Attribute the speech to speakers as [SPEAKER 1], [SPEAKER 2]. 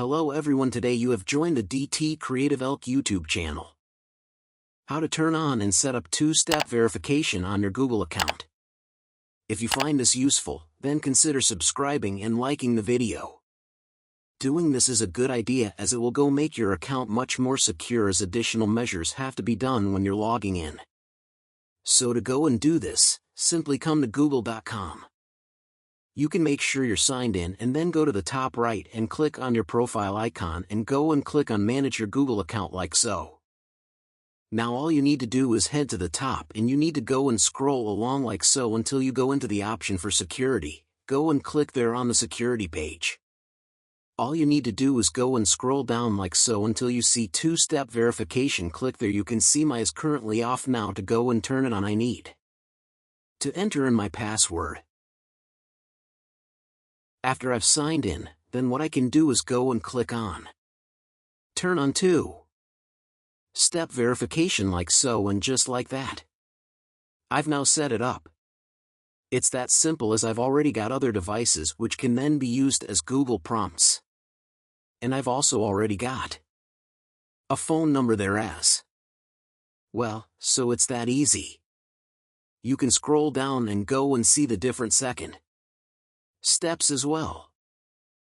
[SPEAKER 1] Hello everyone, today you have joined the DT Creative Elk YouTube channel. How to turn on and set up two-step verification on your Google account. If you find this useful, then consider subscribing and liking the video. Doing this is a good idea as it will go make your account much more secure, as additional measures have to be done when you're logging in. So to go and do this, simply come to google.com. You can make sure you're signed in and then go to the top right and click on your profile icon and go and click on Manage Your Google Account like so. Now all you need to do is head to the top and you need to go and scroll along like so until you go into the option for security. Go and click there on the security page. All you need to do is go and scroll down like so until you see two-step verification. Click there. You can see mine is currently off now. To go and turn it on, I need to enter in my password. After I've signed in, then what I can do is go and click on Turn on two-step verification like so, and just like that, I've now set it up. It's that simple, as I've already got other devices which can then be used as Google prompts. And I've also already got a phone number there as well, so it's that easy. You can scroll down and go and see the different second steps as well.